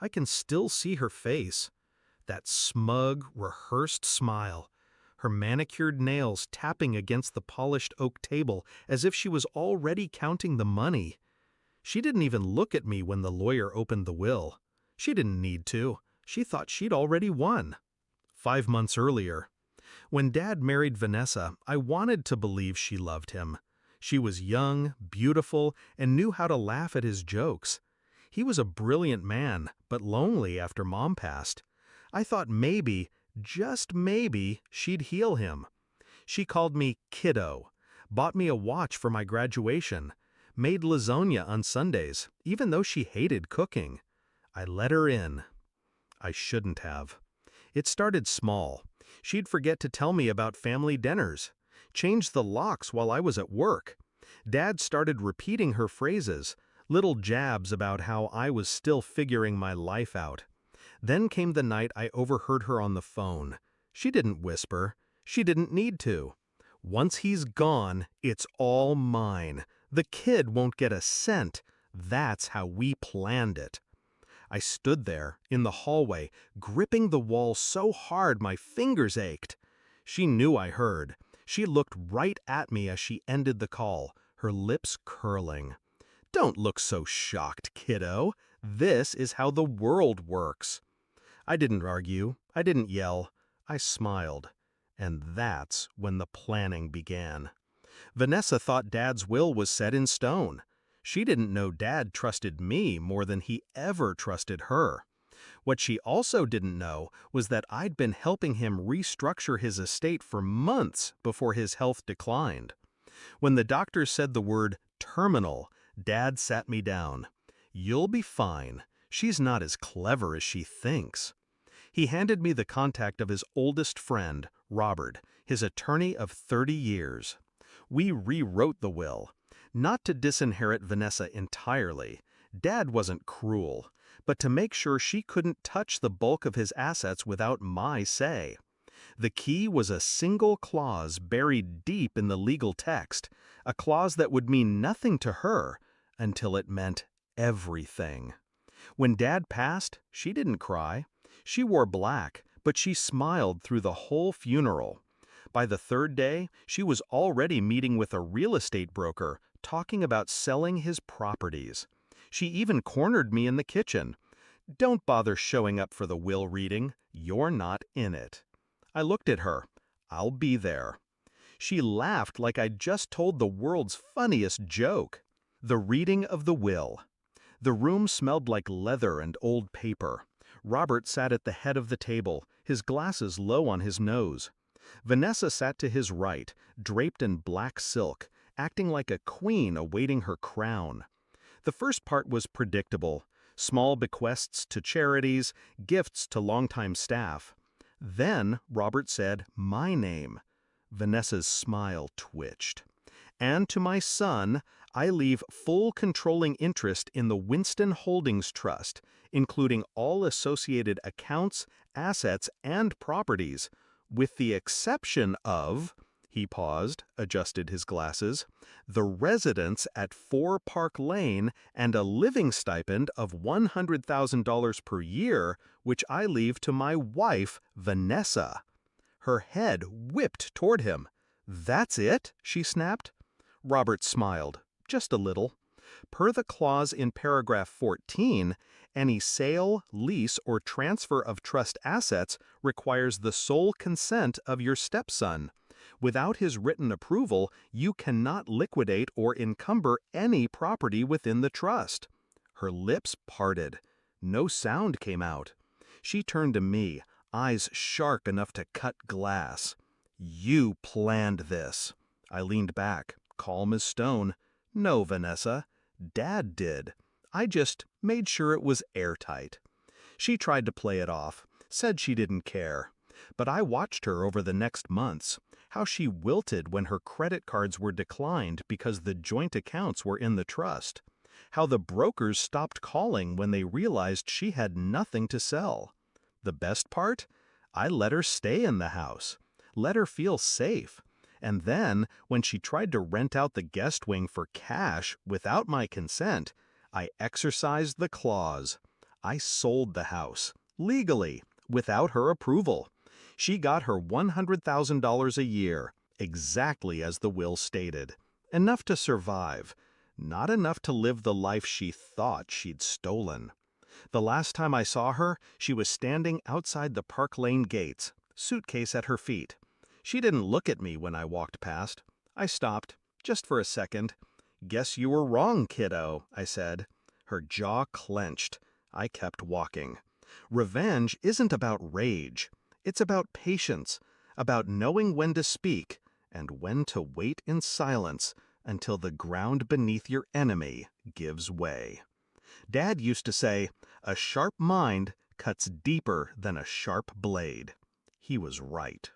I can still see her face, that smug, rehearsed smile, her manicured nails tapping against the polished oak table as if she was already counting the money. She didn't even look at me when the lawyer opened the will. She didn't need to. She thought she'd already won. 5 months earlier, when Dad married Vanessa, I wanted to believe she loved him. She was young, beautiful, and knew how to laugh at his jokes. He was a brilliant man, but lonely after Mom passed. I thought maybe, just maybe, she'd heal him. She called me kiddo, bought me a watch for my graduation, made lasagna on Sundays, even though she hated cooking. I let her in. I shouldn't have. It started small. She'd forget to tell me about family dinners, change the locks while I was at work. Dad started repeating her phrases, little jabs about how I was still figuring my life out. Then came the night I overheard her on the phone. She didn't whisper. She didn't need to. Once he's gone, it's all mine. The kid won't get a cent. That's how we planned it. I stood there, in the hallway, gripping the wall so hard my fingers ached. She knew I heard. She looked right at me as she ended the call, her lips curling. "Don't look so shocked, kiddo. This is how the world works." I didn't argue. I didn't yell. I smiled. And that's when the planning began. Vanessa thought Dad's will was set in stone. She didn't know Dad trusted me more than he ever trusted her. What she also didn't know was that I'd been helping him restructure his estate for months before his health declined. When the doctor said the word terminal, Dad sat me down. "You'll be fine. She's not as clever as she thinks." He handed me the contact of his oldest friend, Robert, his attorney of 30 years. We rewrote the will. Not to disinherit Vanessa entirely. Dad wasn't cruel, but to make sure she couldn't touch the bulk of his assets without my say. The key was a single clause buried deep in the legal text, a clause that would mean nothing to her until it meant everything. When Dad passed, she didn't cry. She wore black, but she smiled through the whole funeral. By the third day, she was already meeting with a real estate broker, talking about selling his properties. She even cornered me in the kitchen. "Don't bother showing up for the will reading. You're not in it." I looked at her. "I'll be there." She laughed like I'd just told the world's funniest joke. The reading of the will. The room smelled like leather and old paper. Robert sat at the head of the table, his glasses low on his nose. Vanessa sat to his right, draped in black silk, acting like a queen awaiting her crown. The first part was predictable: small bequests to charities, gifts to longtime staff. Then Robert said my name. Vanessa's smile twitched. "And to my son, I leave full controlling interest in the Winston Holdings Trust, including all associated accounts, assets, and properties, with the exception of," he paused, adjusted his glasses, "the residence at 4 Park Lane and a living stipend of $100,000 per year, which I leave to my wife, Vanessa." Her head whipped toward him. "That's it?" she snapped. Robert smiled, just a little. Per the clause in paragraph 14, any sale, lease, or transfer of trust assets requires the sole consent of your stepson. Without his written approval, you cannot liquidate or encumber any property within the trust. Her lips parted. No sound came out. She turned to me, eyes sharp enough to cut glass. "You planned this." I leaned back, calm as stone. "No, Vanessa. Dad did. I just made sure it was airtight." She tried to play it off, said she didn't care. But I watched her over the next months, how she wilted when her credit cards were declined because the joint accounts were in the trust, how the brokers stopped calling when they realized she had nothing to sell. The best part? I let her stay in the house, let her feel safe. And then, when she tried to rent out the guest wing for cash without my consent, I exercised the clause. I sold the house, legally, without her approval. She got her $100,000 a year, exactly as the will stated. Enough to survive, not enough to live the life she thought she'd stolen. The last time I saw her, she was standing outside the Park Lane gates, suitcase at her feet. She didn't look at me when I walked past. I stopped, just for a second. "Guess you were wrong, kiddo," I said. Her jaw clenched. I kept walking. Revenge isn't about rage. It's about patience, about knowing when to speak and when to wait in silence until the ground beneath your enemy gives way. Dad used to say, "A sharp mind cuts deeper than a sharp blade." He was right.